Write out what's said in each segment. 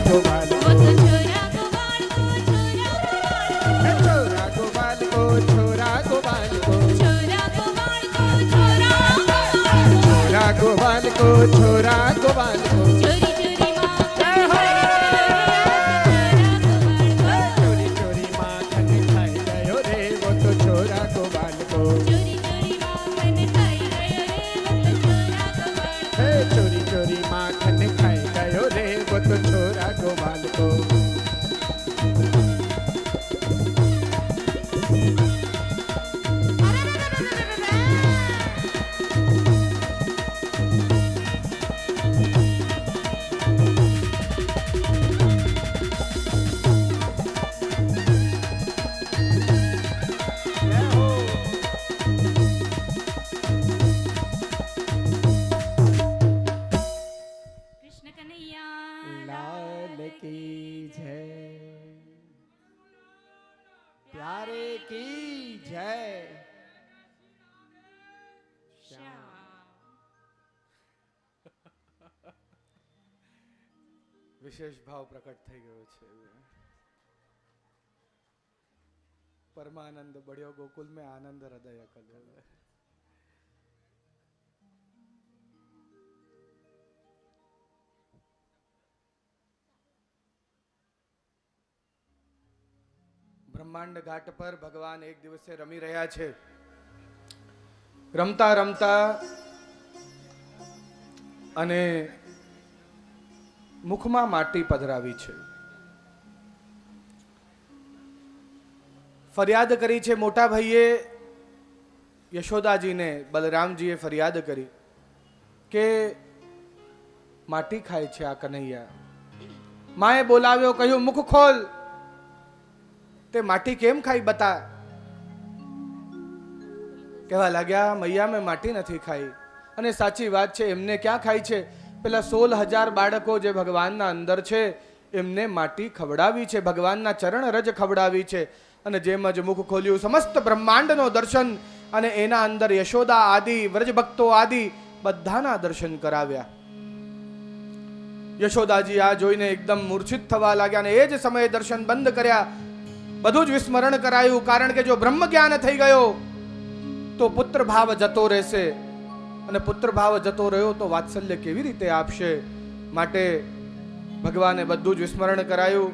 गोपाल को छोरा गोपाल को छोरा गोपाल को छोरा गोपाल को छोरा गोपाल को छोरा गोपाल को छोरा गोपाल को चोरी चोरी माखन खाई गयो रे वो तो छोरा गोपाल को चोरी चोरी माखन खाई गयो रे वो तो छोरा गोपाल को प्यारे की जय વિશેષ ભાવ પ્રકટ થઈ ગયો છે. પરમાનંદ બળ્યો ગોકુલ में આનંદ હૃદય કલ્યો. બ્રહ્માંડ ઘાટ પર ભગવાન એક દિવસે રમી રહ્યા છે. રમતા રમતા અને મુખમાં માટી પધરાવી છે. ફરિયાદ કરી છે મોટા ભાઈએ યશોદાજીને. બલરામજીએ ફરિયાદ કરી કે માટી ખાય છે આ કનૈયા. માએ બોલાવ્યો, કહ્યું મુખ ખોલ. તે માટી કેમ ખાઈ બતા. કહેવા લાગ્યા, મૈયા મેં માટી નથી ખાઈ. અને સાચી વાત છે, એમને ક્યાં ખાઈ છે? પેલા 16,000 બાળકો જે ભગવાનના અંદર છે એમને માટી ખવડાવી છે, ભગવાનના ચરણ રજ ખવડાવી છે. અને જેમ જ મુખ ખોલ્યું, સમસ્ત બ્રહ્માંડનો દર્શન અને એના અંદર યશોદા આદિ વ્રજ ભક્તો આદિ બધાના દર્શન કરાવ્યા. યશોદાજી આ જોઈને એકદમ મૂર્છિત થવા લાગ્યા અને એ જ સમયે દર્શન બંધ કર્યા. બધું જ વિસ્મરણ કરાયું. કારણ કે જો બ્રહ્મ જ્ઞાન થઈ ગયો તો પુત્ર ભાવ જતો રહેશે, અને પુત્ર ભાવ જતો રહ્યો તો વાત્સલ્ય કેવી રીતે આપશે? માટે ભગવાને બધું જ વિસ્મરણ કરાયું.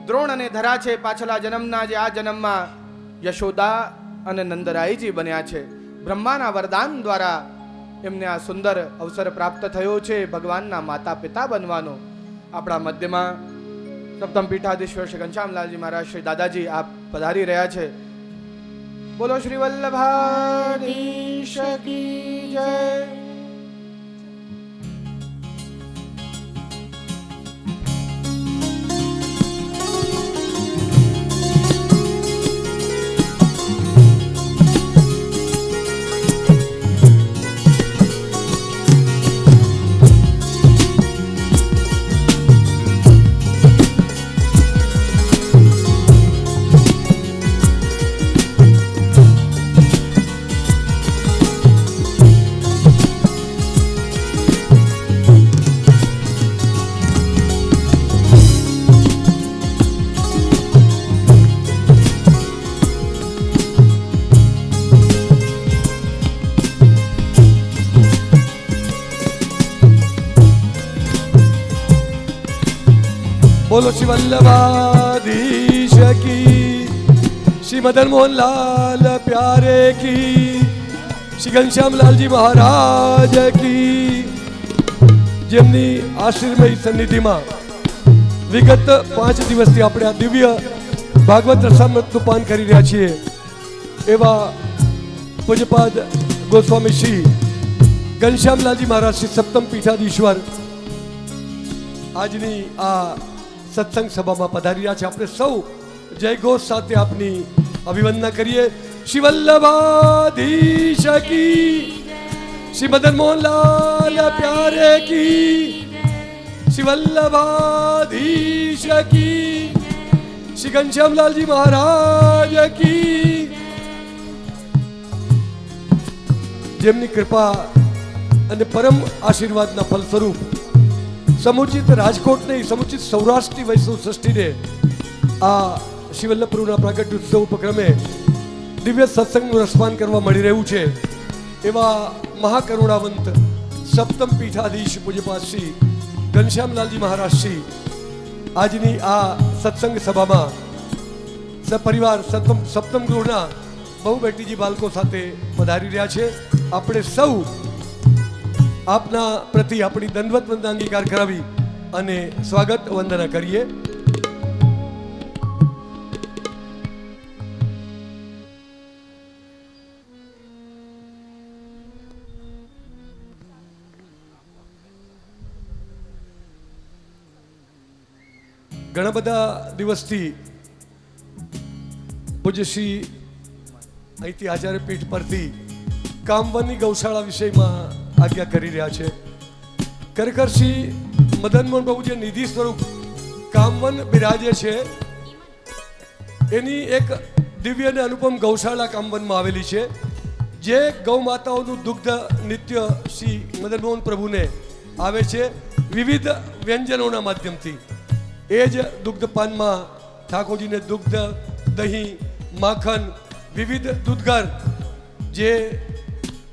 દ્રોણ અને ધરા છે પાછલા જન્મના, જે આ જન્મમાં યશોદા અને નંદરાયજી બન્યા છે. બ્રહ્માના વરદાન દ્વારા એમને આ સુંદર અવસર પ્રાપ્ત થયો છે ભગવાનના માતા પિતા બનવાનો. આપણા મધ્યમાં સપ્તમ પીઠાધીશ્વર શ્રી ઘનશ્યામલાલજી મહારાજ શ્રી દાદાજી આપ પધારી રહ્યા છે. બોલો શ્રી વલ્લભાધીશ કી જય. बोलो श्री वल्लभाधीश की, श्री मदन मोहन लाल प्यारे की, श्री घनश्याम लाल जी महाराज की. જેમની આશીર્મય સન્નિધિમાં વિગત 5 દિવસથી આપણે આ દિવ્ય ભાગવત રસામૃતનું પાન કરી રહ્યા છીએ એવા પૂજ્યપાદ ગોસ્વામી શ્રી ઘનશ્યામલાલજી મહારાજ શ્રી સપ્તમ પીઠાધીશ્વર આજની આ સત્સંગ સભામાં પધારી રહ્યા છે. આપણે સૌ જય ઘોષ સાથે આપની અભિવંદના કરીએ. શ્રી વલ્લભાધીશ કી, श्री मदन मोहन लाल प्यारे की, श्री वल्लभाधीश की, श्री घनश्याम लाल जी महाराज की. જેમની કૃપા અને પરમ આશીર્વાદના ફલ સ્વરૂપ સમુચિત રાજકોટ નહીં, સમુચિત સૌરાષ્ટ્રની વૈષ્ણવ સૃષ્ટિને આ શિવલ્લભપ્રભુના પ્રાગટ્ય ઉત્સવ ઉપક્રમે દિવ્ય સત્સંગનું રસપાન કરવા મળી રહ્યું છે. એવા મહાકરુણાવંત સપ્તમ પીઠાધીશ પૂજ્યપાદ શ્રી ઘનશ્યામલાલજી મહારાજ શ્રી આજની આ સત્સંગ સભામાં સપરિવાર સપ્તમ ગૃહના બહુ બેટીજી બાળકો સાથે પધારી રહ્યા છે. આપણે સૌ આપના પ્રતિ આપણી દંડવત વંદના અંગીકાર કરાવી અને સ્વાગત વંદના કરીએ. ઘણા બધા દિવસથી પૂજ્ય શ્રી અહીંથી આચાર્ય પીઠ પરથી કામવનની ગૌશાળા વિષયમાં આજ્ઞા કરી રહ્યા છે. ખરેખર શ્રી મદન મોહન પ્રભુ જે નિધિ સ્વરૂપ કામવન બિરાજે છે એની એક દિવ્ય અને અનુપમ ગૌશાળા કામવનમાં આવેલી છે, જે ગૌ માતાઓનું દુગ્ધ નિત્ય શ્રી મદન મોહન પ્રભુને આવે છે વિવિધ વ્યંજનોના માધ્યમથી. એ જ દુગ્ધપાનમાં ઠાકોરજીને દુગ્ધ, દહીં, માખણ, વિવિધ દૂધઘર જે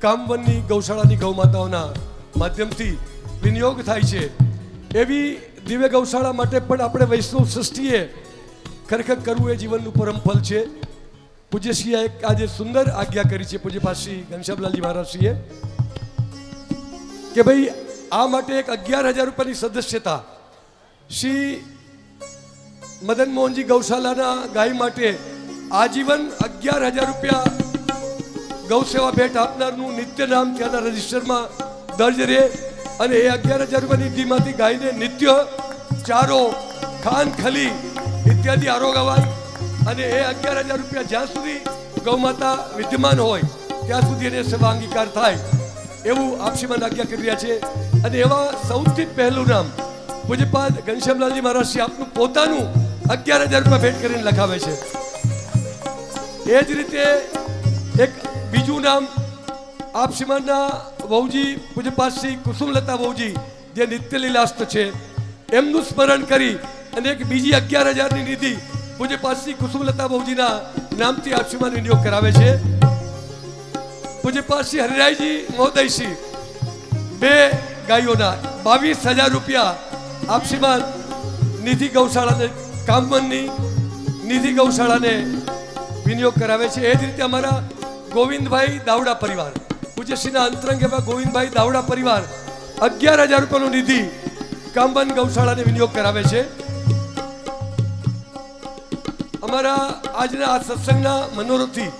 કામવનની ગૌશાળાની ગૌ માતાઓના માધ્યમથી વિનિયોગ થાય છે. એવી દિવ્ય ગૌશાળા માટે પણ આપણે વૈષ્ણવ સૃષ્ટિએ ખરેખર કરવું એ જીવનનું પરમ ફલ છે. પૂજ્યશ્રીએ એક આજે સુંદર આજ્ઞા કરી છે પૂજ્યપાદ શ્રી ઘનશ્યામલાલજી મહારાજશ્રીએ કે ભાઈ આ માટે એક 11,000 રૂપિયાની સદસ્યતા શ્રી મદન મોહનજી ગૌશાલાના ગાય માટે આજીવન 11,000 રૂપિયા ગૌ સેવા ભેટ આપનારનું નિત્ય નામ ત્યાંના રજિસ્ટરમાં દર્જ રહે અને એ 11,000 રૂપિયાની નિધિમાંથી ગાયને નિત્ય ચારો, ખાન, ખલી ઇત્યાદિ આરોગવાય અને એ 11,000 રૂપિયા જ્યાં સુધી ગૌ માતા વિદ્યમાન હોય ત્યાં સુધી એને સેવા અંગીકાર થાય એવું આપશ્રીમાં આજ્ઞા કરી રહ્યા છે. અને એવા સૌથી પહેલું નામ પૂજ્યપાદ ઘનશ્યામલાલજી મહારાજશ્રી આપનું પોતાનું 11,000 રૂપિયા ભેટ કરીને લખાવે છે. એ જ રીતે એક બીજું નામ આપશ્રીમાનના વહુજી પૂજ્યપાદ શ્રી કુસુમલતા વહુજી જે નિત્ય લીલાસ્ત છે એમનું સ્મરણ કરી અને એક બીજી 11,000ની નિધિ પૂજ્યપાદ શ્રી કુસુમલતા વહુજીના નામથી આપશ્રીમાન વિનિયોગ કરાવે છે. પૂજ્યપાદ શ્રી હરિરાયજી મહોદયશ્રી બે ગાયોના 22,000 રૂપિયા આપશ્રીમાન નિધિ ગૌશાળાને કામવનની નિધિ ગૌશાળાને વિનિયોગ કરાવે છે. એ જ રીતે અમારા ગોવિંદભાઈ દાવડા પરિવાર પૂજ્યશ્રીના અંતરંગ એવા ગોવિંદભાઈ દાવડા પરિવાર 11,000 રૂપિયાનો નિધિ કામવન ગૌશાળાને વિનિયોગ કરાવે છે. અમારા આજના આ સત્સંગના મનોરથી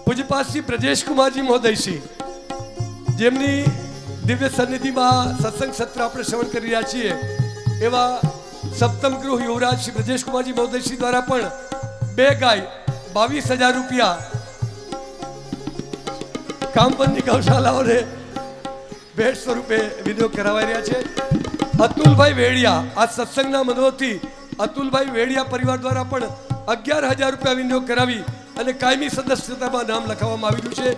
પૂજ્યપાદ શ્રી બ્રજેશકુમારજી મહોદયશ્રી જેમની દિવ્ય સન્નિધિમાં સત્સંગ સત્ર આપણે શ્રવણ કરી રહ્યા છીએ એવા સપ્તમ ગૃહ યુવરાજ શ્રી બ્રજેશકુમારજી મહોદયશ્રી દ્વારા પણ બે ગાય 22,000 રૂપિયા કામવનની ગૌશાળાઓને ભેટ સ્વરૂપે વિનિયોગ કરાવાઈ રહ્યા છે. અતુલભાઈ વેડિયા આ સત્સંગના મનોરથી અતુલભાઈ વેડિયા પરિવાર દ્વારા પણ 11,000 રૂપિયા વિનિયોગ કરાવી અને કાયમી સદસ્યતામાં નામ લખાવવામાં આવ્યું છે.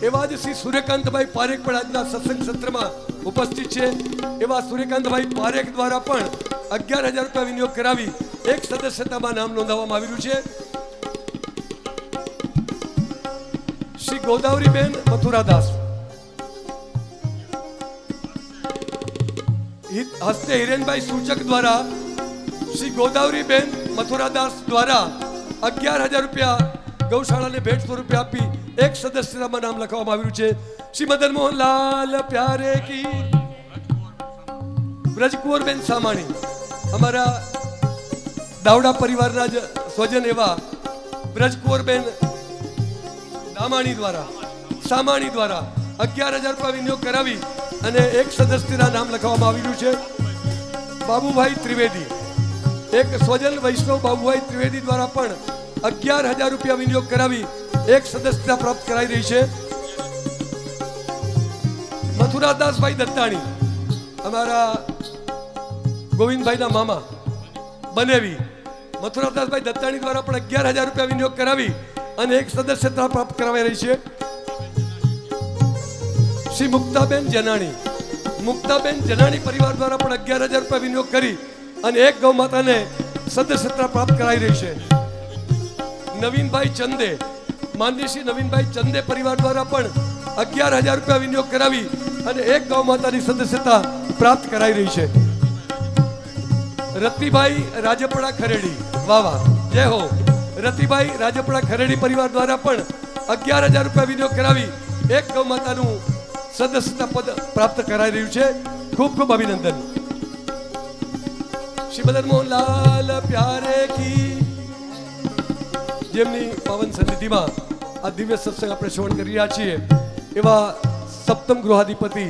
એવા જ શ્રી સૂર્યકાંતભાઈ પારેખ પણ આજના સત્સંગ સત્રમાં ઉપસ્થિત છે. એવા સૂર્યકાંતભાઈ પારેખ દ્વારા પણ 11,000 રૂપિયા વિનિયોગ કરાવી એક સદસ્યતામાં નામ નોંધાવવામાં આવ્યું છે. શ્રી ગોદાવરીબેન મથુરાદાસ હસ્તે હિરેનભાઈ સૂચક દ્વારા શ્રી ગોદાવરીબેન મથુરાદાસ દ્વારા 11,000 રૂપિયા ગૌશાળાને ભેટ સ્વરૂપે આપી એક સદસ્યતામાં નામ લખવામાં આવ્યું છે. શ્રી મદન મોહનલાલ પ્યારે કી બ્રજકુંવરબેન સામાણી અમારા દાવડા પરિવારના જ સ્વજન એવા બ્રજકુંવરબેન સામાણી દ્વારા 11,000 રૂપિયા વિનિયોગ કરાવી અને એક સદસ્યના નામ લખવામાં આવ્યું છે. બાબુભાઈ ત્રિવેદી એક સ્વજન વૈષ્ણવ બાબુભાઈ ત્રિવેદી દ્વારા પણ 11,000 રૂપિયા વિનિયોગ કરાવી એક સદસ્યતા પ્રાપ્ત કરાઈ રહી છે. મથુરાદાસભાઈ દત્તાણી અમારા ગોવિંદભાઈના મામા બનેવી મથુરાદાસભાઈ દત્તાણી દ્વારા પણ 11,000 રૂપિયા વિનિયોગ કરાવી અને એક સદસ્યતા પ્રાપ્ત કરાવી રહી છે. શ્રી મુક્તાબેન જનાણી પરિવાર દ્વારા પણ 11,000 રૂપિયા વિનિયોગ કરી અને એક ગૌ માતાને સદસ્યતા પ્રાપ્ત કરાઈ રહી છે. નવીનભાઈ ચંદે, માનનીય શ્રી નવીનભાઈ ચંદે પરિવાર દ્વારા પણ 11,000 રૂપિયા વિનિયોગ કરાવી અને એક ગૌ માતાની સદસ્યતા પ્રાપ્ત કરાઈ રહી છે. રતિભાઈ રાજપડા ખરેડી, વાહ વાહ, જય હો. રતિભાઈ રાજપડા ખરેડી પરિવાર દ્વારા પણ 11,000 રૂપિયા વિનિયોગ કરાવી એક ગૌ માતાનું સદસ્યતા પદ પ્રાપ્ત કરાઈ રહ્યું છે. ખૂબ ખૂબ અભિનંદન. શ્રી મદન મોહનલાલ પ્યારે કી, જેમની પાવન સન્નિધિમાં આ દિવ્ય સત્સંગ આપણે શ્રવણ કરી રહ્યા છીએ એવા સપ્તમ ગૃહાધિપતિ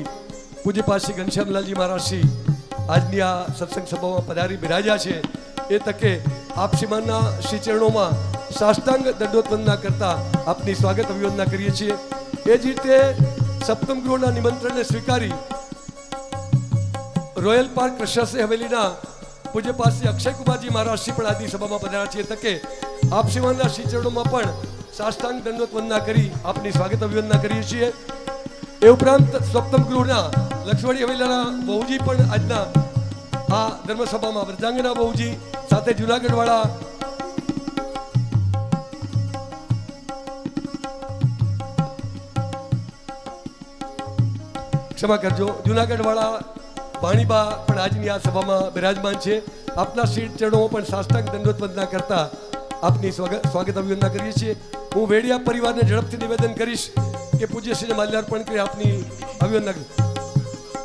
પૂજ્યપાદ શ્રી ઘનશ્યામલાલજી મહારાજશ્રી આજની આ સત્સંગ સભામાં પધારી બિરાજ્યા છે. એ તકે આપ શ્રીમાનના શ્રી ચરણોમાં સાષ્ટાંગ દંડોત વંદના કરતા આપની સ્વાગત અભિવંદના કરીએ છીએ. એ જ રીતે સપ્તમ ગૃહના નિમંત્રણને સ્વીકારી રોયલ પાર્ક કૃષ્ણશ્રી હવેલીના પૂજ્યપાદ શ્રી અક્ષયકુમારજી મહારાજશ્રી પણ આજની સભામાં પધાર્યા છે. તકે આપ શ્રીમાનના શ્રી ચરણોમાં પણ સાષ્ટાંગ દંડોત વંદના કરી આપની સ્વાગત અભિવંદના કરીએ છીએ. એ ઉપરાંત સપ્તમ ગૃહના લક્ષ્મણી હવેલીના બહુજી પણ આજના આ ધર્મસભામાં વ્રજાંગના બહુજી સાથે જુનાગઢ વાળા ક્ષમા કરજો, જુનાગઢ વાળા ભાણીબા પણ આજની આ સભામાં બિરાજમાન છે. આપના શ્રી ચરણોમાં પણ સાષ્ટાંગ દંડોત વંદના કરતા આપની સ્વાગત અભિવંદના કરીએ છીએ. હું વેડિયા પરિવારને ઝડપથી નિવેદન કરીશ કે પૂજ્યશ્રીને માલ્યાર્પણ કરી આપની અભિવંદના કરી.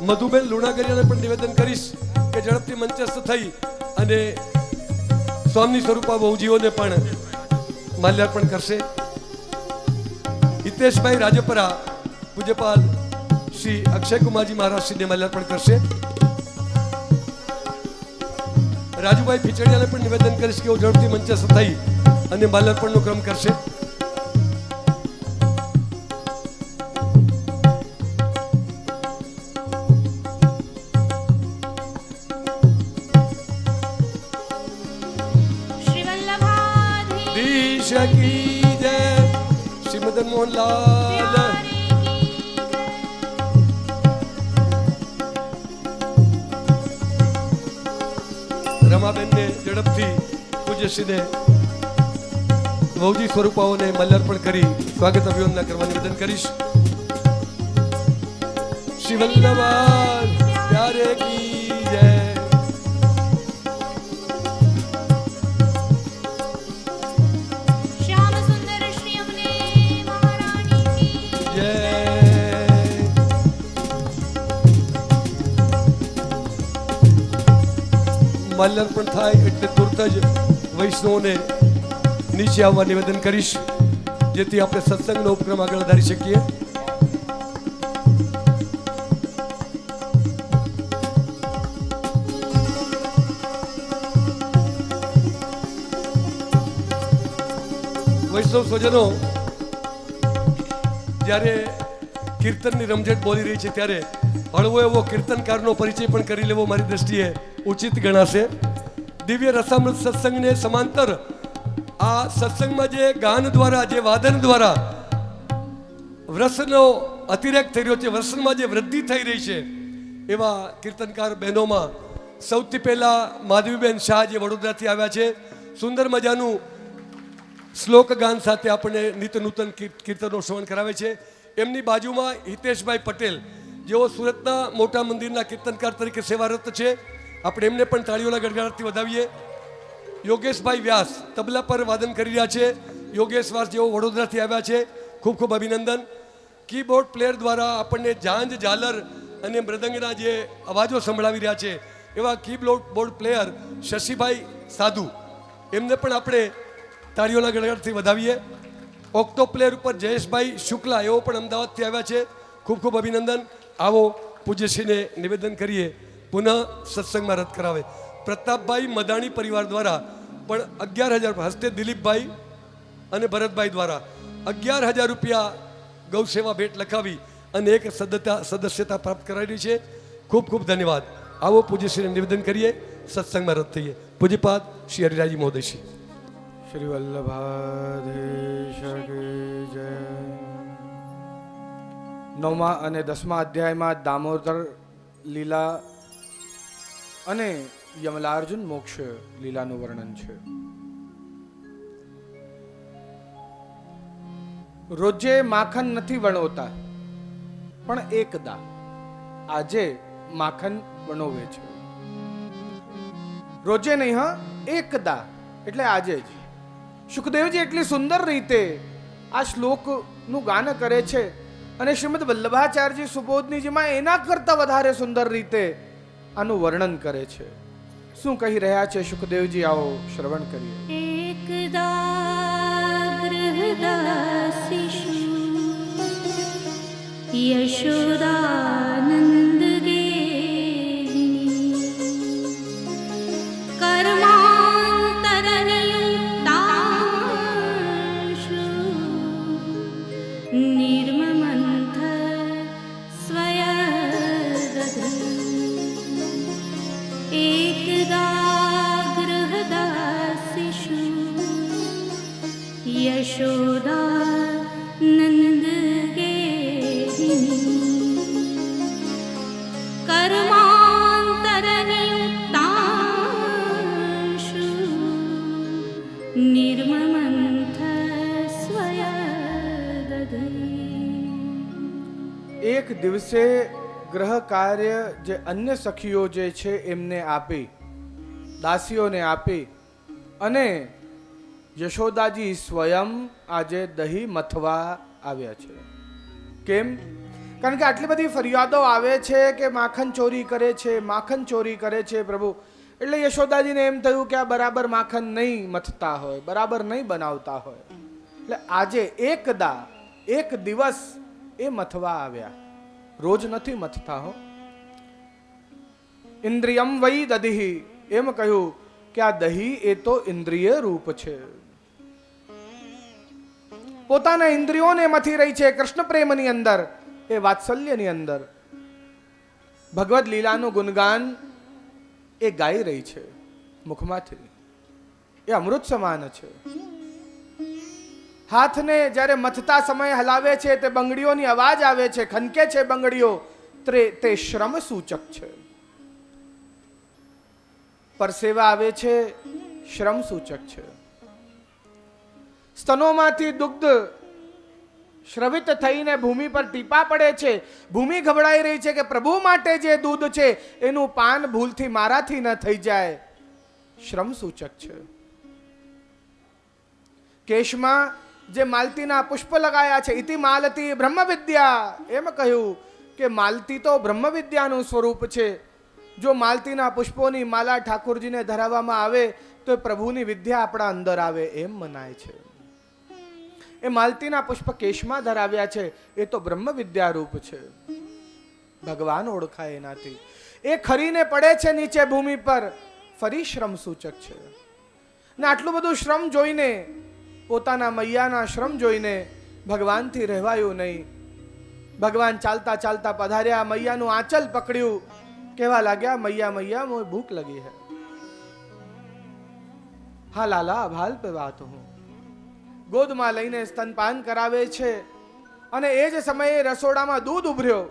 મધુબેન લુણાગરિયાને પણ નિવેદન કરીશ કે ઝડપથી મંચસ્થ થઈ અને સ્વામી સ્વરૂપા બહુજીઓને પણ માલ્યાર્પણ કરશે. હિતેશભાઈ રાજપરા પૂજ્યપાલ શ્રી અક્ષયકુમારજી મહારાજશ્રીને માલ્યાર્પણ કરશે. રાજુભાઈ ફીચડિયાને પણ નિવેદન કરીશ કે ઝડપથી મંચસ્થ થઈ અને માલ્યાર્પણનો ક્રમ કરશે. શ્રી મદન મોહનલાલ રમાબેનને ઝડપથી પૂજ્યશ્રીને બહુજી સ્વરૂપાઓને માલ્યાર્પણ કરી સ્વાગત અભિવંદના કરવા નિવેદન કરીશ. શ્રી વલ્લભાઈ પ્યારે કી જય. માલ્યાર્પણ થાય એટલે તુરત જ વૈષ્ણવોને નીચે આવવા નિવેદન કરીશ જેથી આપણે સત્સંગનો ઉપક્રમ આગળ વધારી શકીએ. વૈષ્ણવ સ્વજનો, જ્યારે કીર્તનની રમઝટ બોલી રહી છે ત્યારે હળવો એવો કીર્તનકારનો પરિચય પણ કરી લેવો મારી દ્રષ્ટિએ ઉચિત ગણાશે. દિવ્ય રસામૃત સત્સંગને સમાંતર આ સત્સંગમાં જે ગાન દ્વારા, જે વાદન દ્વારા રસનો અતિરેક થઈ રહ્યો છે, રસમાં જે વૃદ્ધિ થઈ રહી છે એવા કીર્તનકાર બહેનોમાં સૌથી પહેલા માધવીબેન શાહ જે વડોદરાથી આવ્યા છે, સુંદર મજાનું શ્લોક ગાન સાથે આપણને નિત્ય નૂતન કીર્તનો શ્રવણ કરાવે છે. એમની બાજુમાં હિતેશભાઈ પટેલ જેઓ સુરતના મોટા મંદિરના કીર્તનકાર તરીકે સેવારત છે. આપણે એમને પણ તાળીઓના ગડગડાટથી વધાવીએ. યોગેશભાઈ વ્યાસ તબલા પર વાદન કરી રહ્યા છે. યોગેશ વ્યાસ જેઓ વડોદરાથી આવ્યા છે, ખૂબ ખૂબ અભિનંદન. કીબોર્ડ પ્લેયર દ્વારા આપણને ઝાંઝ, ઝાલર અને મૃદંગના જે અવાજો સંભળાવી રહ્યા છે એવા કીબોર્ડ પ્લેયર શશીભાઈ સાધુ, એમને પણ આપણે તાળીઓના ગડગડાટથી વધાવીએ. ઓક્ટો પ્લેયર ઉપર જયેશભાઈ શુક્લા એઓ પણ અમદાવાદથી આવ્યા છે, ખૂબ ખૂબ અભિનંદન. આવો પૂજ્યશ્રીને નિવેદન કરીએ પુનઃ સત્સંગમાં રદ કરાવે. પ્રતાપભાઈ મદાણી પરિવાર દ્વારા પણ 11,000 હસ્તે દિલીપભાઈ અને ભરતભાઈ દ્વારા 11,000 રૂપિયા ગૌ સેવા ભેટ લખાવી અને એક સદસ્યતા પ્રાપ્ત કરાવી છે. ખૂબ ખૂબ ધન્યવાદ. આવો પૂજ્યશ્રીને નિવેદન કરીએ, સત્સંગમાં રદ થઈએ. પૂજ્યપાદ શ્રી હરિરાજી મહોદયશ્રી. શ્રી વલ્લભાધીશ કી જય. 9મા અને 10મા અધ્યાયમાં દામોદર લીલા અને યમલાર્જુન મોક્ષ લીલાનું વર્ણન છે. રોજે માખણ નથી વણોતા, પણ એકદા આજે માખણ વણોવે છે. રોજે નહીં, હા, એકદા એટલે આજે જ. સુખદેવજી એટલી સુંદર રીતે આ શ્લોકનું ગાન કરે છે અને શ્રીમદ વલ્લભાચાર્યજી સુબોધનીજીમાં એના કરતા વધારે સુંદર રીતે આનું વર્ણન કરે છે. શું કહી રહ્યા છે સુખદેવજી, આવો શ્રવણ કરીએ. એકદા ગૃહદાસીષુ યશોદાનંદ ગેહિની કર્માંતરનિયુક્તાંશુ નિર્મમંથ સ્વયદધી એકદા ગૃહદાસીષુ યશોદાનંદ ગેહિની કર્માંતરનિયુક્તાંશુ નિર્મમંથ સ્વયદધી. એક દિવસે ગ્રહ કાર્ય જે અન્ય સખીઓ જે છે એમને આપી, દાસીઓને આપી, અને યશોદાજી સ્વયં આજે દહીં મથવા આવ્યા છે. કેમ? કારણ કે આટલી બધી ફરિયાદો આવે છે કે માખણ ચોરી કરે છે, માખણ ચોરી કરે છે પ્રભુ. એટલે યશોદાજીને એમ થયું કે આ બરાબર માખણ નહીં મથતા હોય, બરાબર નહીં બનાવતા હોય. એટલે આજે એકદા એક દિવસ એ મથવા આવ્યા, રોજ નથી મથતા હો. ઇન્દ્રિયમ વૈ દધિ, એમ કહ્યું કે આ દહીં એ તો ઇન્દ્રિય રૂપ છે. પોતાના ઇન્દ્રિયોને મથી રહી છે કૃષ્ણ પ્રેમની અંદર, એ વાત્સલ્યની અંદર. ભગવદ લીલાનું ગુણગાન એ ગાઈ રહી છે મુખમાંથી. એ અમૃત સમાન છે. હાથને જ્યારે મથતા સમયે હલાવે છે તે બંગડીઓની અવાજ આવે છે, ખનકે છે બંગડીઓ, તે શ્રમ સૂચક છે. પરસેવા આવે છે, શ્રમ સૂચક છે. સ્તનોમાંથી દુગ્ધ શ્રવિત થઈને ભૂમિ પર ટીપા પડે છે. ભૂમિ ગભરાઈ રહી છે કે પ્રભુ માટે જે દૂધ છે એનું પાન ભૂલથી મારાથી ન થઈ જાય. શ્રમ સૂચક છે. કેશમાં જે માલતીના પુષ્પ લગાયા છે, ઇતિ માલતી બ્રહ્મ વિદ્યા, એમ કહ્યું કે માલતી તો બ્રહ્મ વિદ્યાનું સ્વરૂપ છે. જો માલતીના પુષ્પોની માલા ઠાકોરજીને ધરાવવામાં આવે તો પ્રભુની વિદ્યા આપણા અંદર આવે એમ મનાય છે. એ માલતીના પુષ્પ કેશમાં ધરાવ્યા છે, એ તો બ્રહ્મ વિદ્યા રૂપ છે. ભગવાન ઓળખાય એનાથી. એ ખરીને પડે છે નીચે ભૂમિ પર, ફરી શ્રમ સૂચક છે. ને આટલું બધું શ્રમ જોઈને, પોતાના મૈયાના શ્રમ જોઈને ભગવાનથી રહેવાયું નહીં. ભગવાન ચાલતા ચાલતા પધાર્યા, મૈયાનું આંચલ પકડ્યું, કહેવા લાગ્યા, મૈયા મૈયા મોય ભૂખ લગી હૈ. હા લાલા ભાલ પે વાત હું. ગોદમાં લઈને સ્તનપાન કરાવે છે. અને એ જ સમયે રસોડામાં દૂધ ઉભર્યો.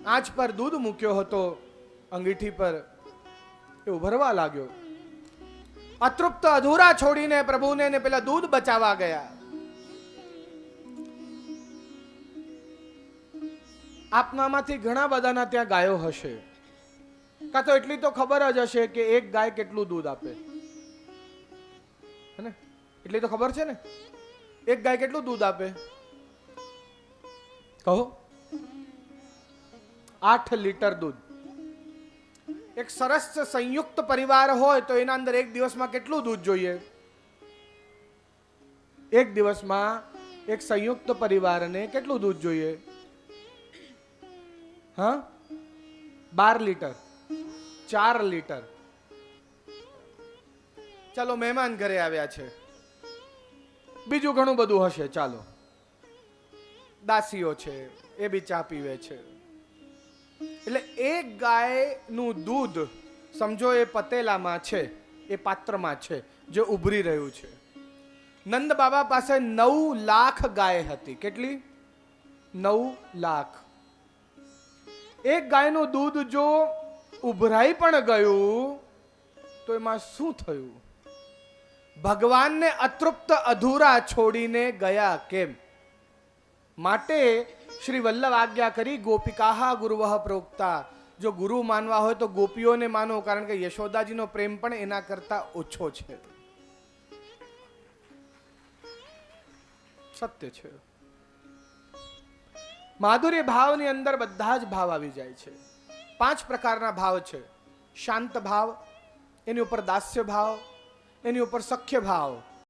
આંચ પર દૂધ મૂક્યો હતો, અંગીઠી પર. એ ઉભરવા લાગ્યો. અતૃપ્ત અધૂરા છોડીને પ્રભુને ને પેલા દૂધ બચાવવા ગયા. આપનામાંથી ઘણા બધાના ત્યાં ગાયો હશે, કાં તો એટલી તો ખબર જ હશે કે એક ગાય કેટલું દૂધ આપે. હે ને? એટલી તો ખબર છે ને, એક ગાય કેટલું દૂધ આપે? કહો. 8 લીટર દૂધ. એક સરસ સંયુક્ત પરિવાર હોય તો એના અંદર એક દિવસમાં કેટલું દૂધ જોઈએ? એક દિવસમાં એક સંયુક્ત પરિવારને કેટલું દૂધ જોઈએ? હા, 12 લીટર, 4 લીટર. ચાલો, મહેમાન ઘરે આવ્યા છે, બીજું ઘણું બધું હશે, ચાલો, દાસીઓ છે, એ બી ચા પીવે છે. એટલે એક ગાયનું દૂધ સમજો એ પતેલામાં છે, એ પાત્રમાં છે, જે ઉભરી રહ્યું છે. નંદ બાબા પાસે 9 લાખ ગાય હતી. કેટલી? 9 લાખ. એક ગાયનું દૂધ જો ઉભરાઈ પણ ગયું તો એમાં શું થયું? ભગવાનને અતૃપ્ત અધૂરા છોડીને ગયા કેમ? માટે શ્રી વલ્લભ આજ્ઞા કરી ગોપિકાહા ગુરુવઃ પ્રોક્તા. જો ગુરુ માનવા હોય તો ગોપીઓને માનો, કારણ કે યશોદાજીનો પ્રેમ પણ એના કરતા ઓછો છે. સત્ય છે. માધુર્ય ભાવની અંદર બધા જ ભાવ આવી જાય છે. 5 પ્રકારના ભાવ છે. શાંત ભાવ, એની ઉપર દાસ્ય ભાવ, એની ઉપર સખ્ય ભાવ,